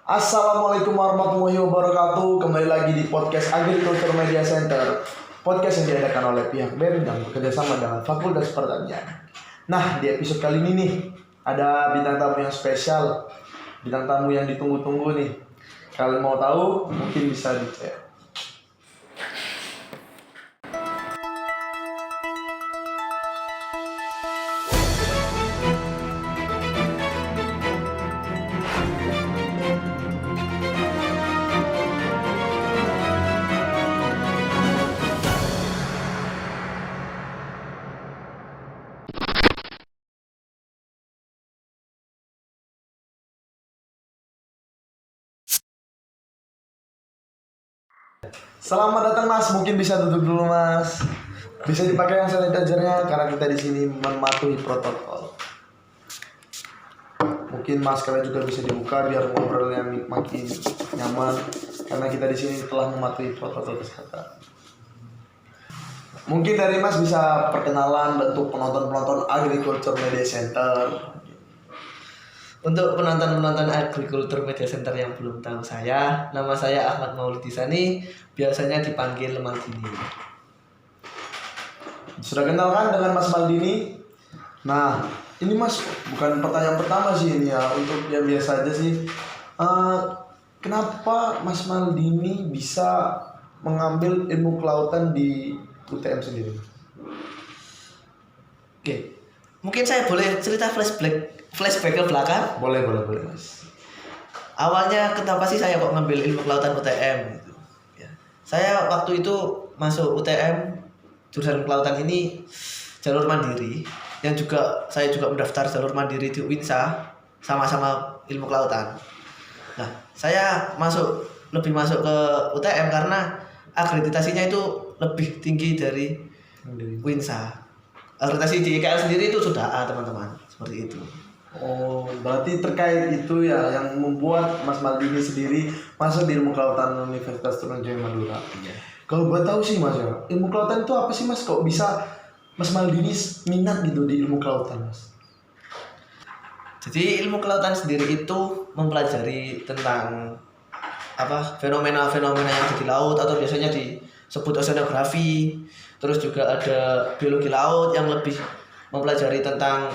Assalamualaikum warahmatullahi wabarakatuh. Kembali lagi di podcast Agriculture Media Center, podcast yang diadakan oleh pihak BEM dan bekerjasama dengan Fakultas Pertanian. Nah, di episode kali ini nih ada bintang tamu yang spesial, bintang tamu yang ditunggu-tunggu nih. Kalian mau tahu? Mungkin bisa dicek. Selamat datang Mas, mungkin bisa duduk dulu Mas. Bisa dipakai yang sanitizer-nya karena kita di sini mematuhi protokol. Mungkin masker juga bisa dibuka biar ngobrolnya makin nyaman karena kita di sini telah mematuhi protokol kesehatan. Mungkin dari Mas bisa perkenalan bentuk penonton-penonton Agriculture Media Center. Untuk penonton-penonton Agriculture Media Center yang belum tahu saya, nama saya Ahmad Maulidisani, biasanya dipanggil Maldini. Sudah kenal kan dengan Mas Maldini? Nah, ini Mas bukan pertanyaan pertama sih ini ya, untuk yang biasa aja sih. Kenapa Mas Maldini bisa mengambil ilmu kelautan di UTM sendiri? Oke, mungkin saya boleh cerita flashback ke belakang. Boleh Mas. Awalnya kenapa sih saya kok ngambil ilmu kelautan UTM gitu. Ya. Saya waktu itu masuk UTM jurusan kelautan ini jalur mandiri, yang juga saya juga mendaftar jalur mandiri di UINSA, sama-sama ilmu kelautan. Nah, saya lebih masuk ke UTM karena akreditasinya itu lebih tinggi dari UINSA. Akreditasi di IKL sendiri itu sudah A, teman-teman, seperti itu. Oh, berarti terkait itu ya yang membuat Mas Maldini sendiri masuk di ilmu kelautan Universitas Trunojoyo Madura. Iya. Kalau buat tahu sih Mas ya, ilmu kelautan itu apa sih Mas? Kok bisa Mas Maldini minat gitu di ilmu kelautan Mas? Jadi ilmu kelautan sendiri itu mempelajari tentang fenomena-fenomena yang ada di laut, atau biasanya disebut oceanografi. Terus juga ada biologi laut yang lebih mempelajari tentang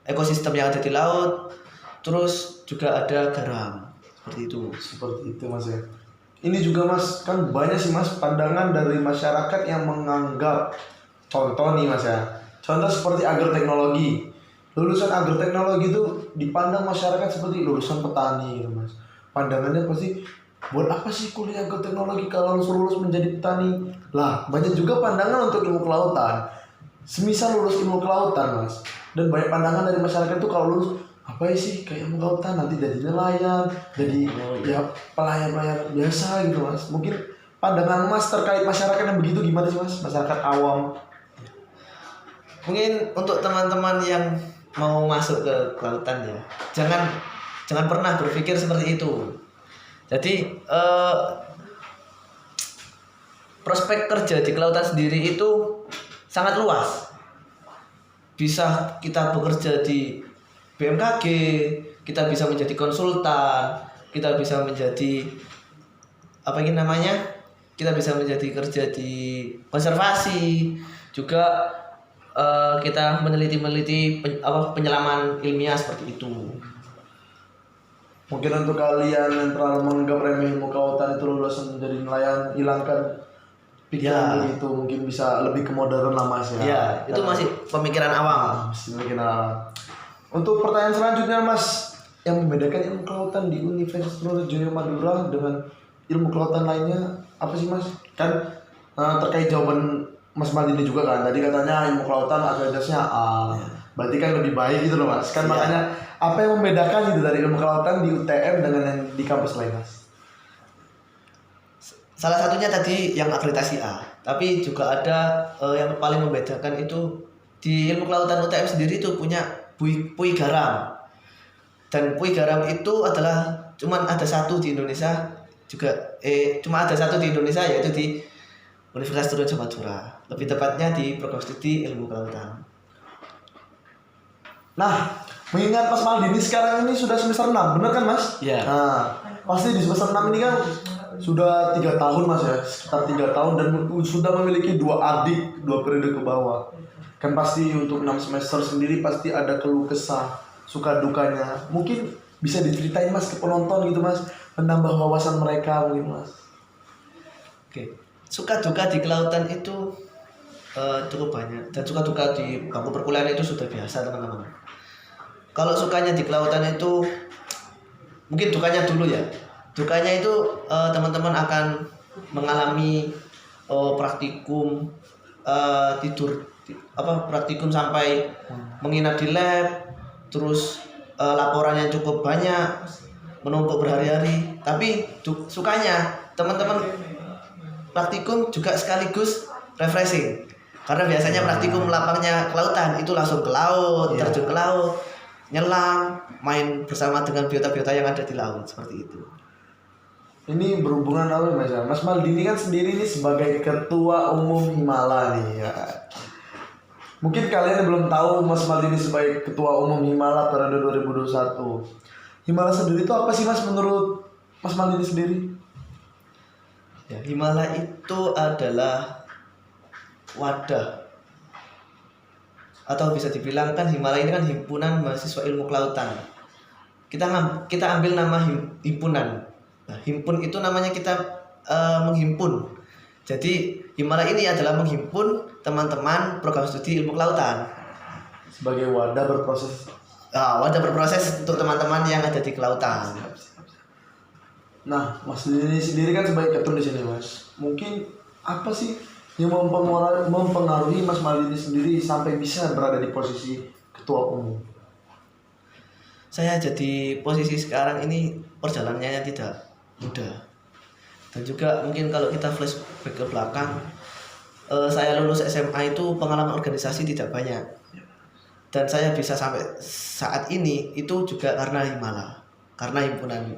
ekosistem yang ada di laut. Terus juga ada garam, seperti itu. Seperti itu Mas ya. Ini juga Mas, kan banyak sih Mas pandangan dari masyarakat yang menganggap, contoh nih Mas ya, contoh seperti agroteknologi. Lulusan agroteknologi itu dipandang masyarakat seperti lulusan petani gitu Mas. Pandangannya pasti, buat apa sih kuliah agroteknologi kalau lulus menjadi petani? Lah, banyak juga pandangan untuk ilmu kelautan. Semisal lulus ilmu kelautan Mas, dan banyak pandangan dari masyarakat itu kalau lulus apa sih kayak ilmu kelautan nanti jadi nelayan, jadi ya pelayan biasa gitu Mas. Mungkin pandangan Mas terkait masyarakat yang begitu gimana sih Mas? Masyarakat awam. Mungkin untuk teman-teman yang mau masuk ke kelautan ya, jangan pernah berpikir seperti itu. Jadi prospek kerja di kelautan sendiri itu sangat luas. Bisa kita bekerja di BMKG, kita bisa menjadi konsultan, kita bisa menjadi kita bisa menjadi kerja di konservasi, juga kita meneliti penyelaman ilmiah seperti itu. Mungkin untuk kalian yang terlalu menganggap remeh ilmu kelautan itu lulus menjadi nelayan, hilangkan pikiran begitu. Mungkin bisa lebih ke modern lah Mas ya. Ya, itu masih pemikiran awam. Pemikiran awam. Untuk pertanyaan selanjutnya Mas, yang membedakan ilmu kelautan di Universitas Trunojoyo Madura dengan ilmu kelautan lainnya apa sih Mas? Kan terkait jawaban Mas Maldini juga kan, tadi katanya ilmu kelautan akreditasinya A. Berarti kan lebih baik gitu loh Mas. Kan makanya apa yang membedakan gitu dari ilmu kelautan di UTM dengan yang di kampus lain Mas? Salah satunya tadi yang akreditasi A, tapi juga ada yang paling membedakan itu di ilmu kelautan UTM sendiri itu punya pui garam. Dan pui garam itu adalah cuma ada satu di Indonesia yaitu di Universitas Trunojoyo Madura. Lebih tepatnya di program studi ilmu kelautan. Nah, Mengingat Mas Maldini sekarang ini sudah semester 6, benar kan Mas? Iya. Nah, pasti di semester 6 ini kan sudah 3 tahun Mas ya, sekitar 3 tahun dan sudah memiliki 2 adik, 2 periode ke bawah. Kan pasti untuk 6 semester sendiri pasti ada keluh kesah, suka dukanya. Mungkin bisa diceritain Mas ke penonton gitu Mas, menambah wawasan mereka mungkin Mas. Oke, suka duka di kelautan itu cukup banyak, dan suka duka di bangku perkuliahan itu sudah biasa teman-teman. Kalau sukanya di kelautan itu mungkin dukanya dulu ya. Dukanya itu teman-teman akan mengalami praktikum, praktikum sampai menginap di lab, terus laporan yang cukup banyak, menumpuk berhari-hari. Tapi sukanya teman-teman praktikum juga sekaligus refreshing, karena biasanya praktikum lapangnya kelautan itu langsung ke laut, terjun ke laut, nyelam, main bersama dengan biota-biota yang ada di laut, seperti itu. Ini berhubungan apa Mas? Mas Maldini kan sendiri nih sebagai ketua umum Himala nih ya. Mungkin kalian belum tahu Mas Maldini sebagai ketua umum Himala periode 2021. Himala sendiri itu apa sih Mas menurut Mas Maldini sendiri? Ya, Himala itu adalah wadah, atau bisa dibilang kan Himala ini kan himpunan mahasiswa ilmu kelautan. Kita ambil nama himpunan. Nah, himpun itu namanya kita menghimpun. Jadi Himala ini adalah menghimpun teman-teman program studi ilmu kelautan Sebagai wadah berproses. wadah berproses untuk teman-teman yang ada di kelautan. Nah, Mas Maldini sendiri kan sebagai ketum di sini Mas. Mungkin apa sih yang mempengaruhi Mas Maldini sendiri sampai bisa berada di posisi ketua umum? Saya jadi posisi sekarang ini perjalanannya tidak mudah, dan juga mungkin kalau kita flashback ke belakang, saya lulus SMA itu pengalaman organisasi tidak banyak, dan saya bisa sampai saat ini itu juga karena Himala, karena himpunan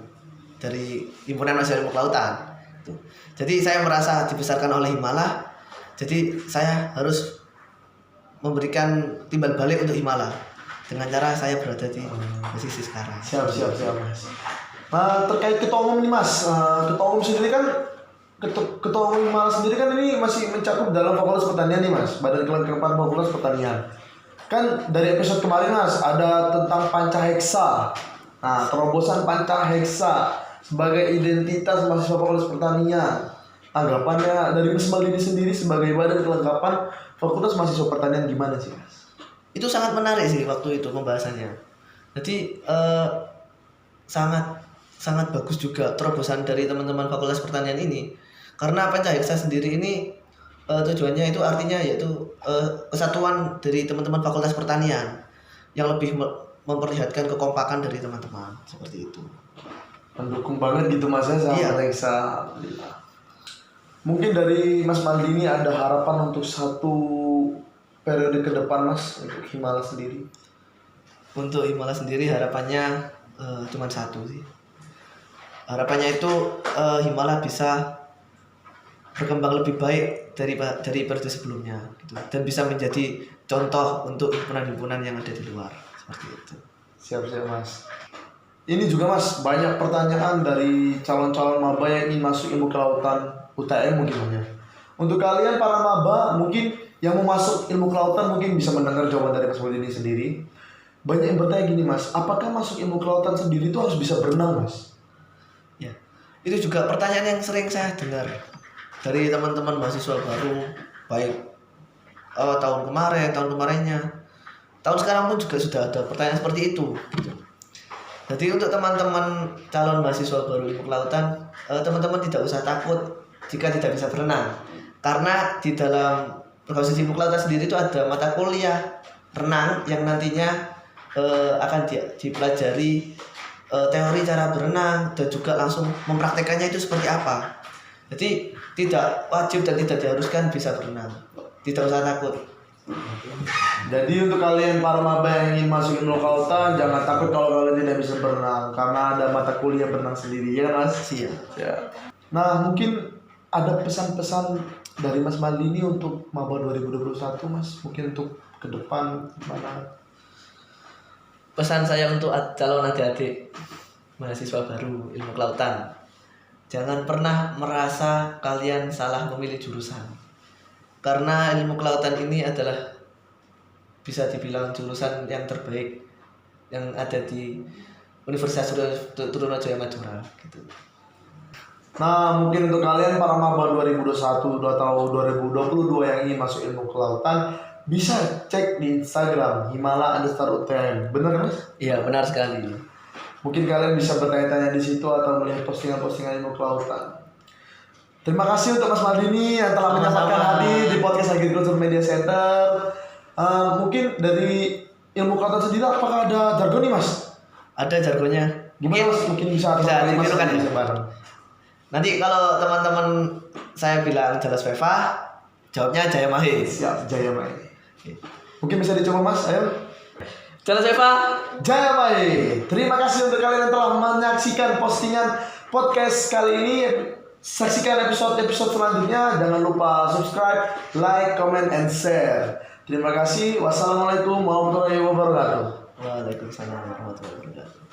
mahasiswa ilmu kelautan. Jadi saya merasa dibesarkan oleh Himala, jadi saya harus memberikan timbal balik untuk Himala dengan cara saya berada di posisi sekarang. Siap Mas. Nah, terkait ketua umum nih Mas, ketua umum sendiri kan ketua umum Himala sendiri kan ini masih mencakup dalam Fakultas Pertanian nih Mas, Badan Kelengkapan Fakultas Pertanian. Kan dari episode kemarin Mas ada tentang Pancaheksa. Nah, terobosan Pancaheksa sebagai identitas mahasiswa Fakultas Pertanian. Anggapannya dari Mas Maldini sendiri sebagai Badan Kelengkapan Fakultas Mahasiswa Pertanian gimana sih Mas? Itu sangat menarik sih waktu itu pembahasannya. Jadi sangat bagus juga terobosan dari teman-teman Fakultas Pertanian ini, karena Pancaheksa sendiri ini tujuannya itu artinya yaitu kesatuan dari teman-teman Fakultas Pertanian yang lebih memperlihatkan kekompakan dari teman-teman, seperti itu. Mendukung banget gitu Mas ya sama Pancaheksa. Mungkin dari Mas Maldini ada harapan untuk satu periode ke depan Mas untuk Himala sendiri? Untuk Himala sendiri harapannya cuma satu sih. Harapannya itu Himala bisa berkembang lebih baik dari periode sebelumnya gitu, dan bisa menjadi contoh untuk himpunan-himpunan yang ada di luar, seperti itu. Siap Mas. Ini juga Mas, banyak pertanyaan dari calon-calon maba yang ingin masuk ilmu kelautan UTM mungkin Mas ya. Untuk kalian para maba mungkin yang mau masuk ilmu kelautan mungkin bisa mendengar jawaban dari Mas Maldini sendiri. Banyak yang bertanya gini Mas, apakah masuk ilmu kelautan sendiri itu harus bisa berenang Mas? Ya, itu juga pertanyaan yang sering saya dengar dari teman-teman mahasiswa baru, baik tahun kemarinnya, tahun sekarang pun juga sudah ada pertanyaan seperti itu. Gitu. Jadi untuk teman-teman calon mahasiswa baru ilmu kelautan, teman-teman tidak usah takut jika tidak bisa berenang, karena di dalam program studi ilmu kelautan sendiri itu ada mata kuliah renang yang nantinya akan dipelajari teori cara berenang dan juga langsung mempraktekannya itu seperti apa. Jadi tidak wajib dan tidak diharuskan bisa berenang, tidak usah takut. Jadi untuk kalian para maba yang ingin masuk ilmu kelautan jangan takut kalau kalian tidak bisa berenang, karena ada mata kuliah berenang sendiri ya Mas. Siap. Ya. Nah mungkin ada pesan-pesan dari Mas Maldini untuk maba 2021 Mas, mungkin untuk ke depan gimana? pesan saya untuk calon adik-adik mahasiswa baru ilmu kelautan, jangan pernah merasa kalian salah memilih jurusan, karena ilmu kelautan ini adalah bisa dibilang jurusan yang terbaik yang ada di Universitas Trunojoyo Madura gitu. Nah, mungkin untuk kalian para maba 2021 atau 2022 yang ingin masuk ilmu kelautan, bisa cek di Instagram himala_UTM. Bener kan, Mas? Iya, benar sekali. Mungkin kalian bisa bertanya-tanya di situ atau melihat postingan-postingan ilmu kelautan. Terima kasih untuk Mas Maldini yang telah menyempatkan hadir di podcast Agriculture Media Center. Mungkin dari ilmu kelautan sendiri apakah ada jargon nih, Mas? Ada jargonnya. Gimana, Mas? Mungkin bisa ditirukan ya? bareng. Nanti kalau teman-teman saya bilang Jalas Veva, jawabnya Jaya Mahe. Siap, Jaya Mahe. Mungkin bisa dicoba, Mas. Ayo. Jalas Veva, Jaya Mahe. Terima kasih untuk kalian yang telah menyaksikan postingan podcast kali ini. Saksikan episode-episode selanjutnya. Jangan lupa subscribe, like, comment, and share. Terima kasih. Wassalamualaikum warahmatullahi wabarakatuh. Waalaikumsalam warahmatullahi wabarakatuh.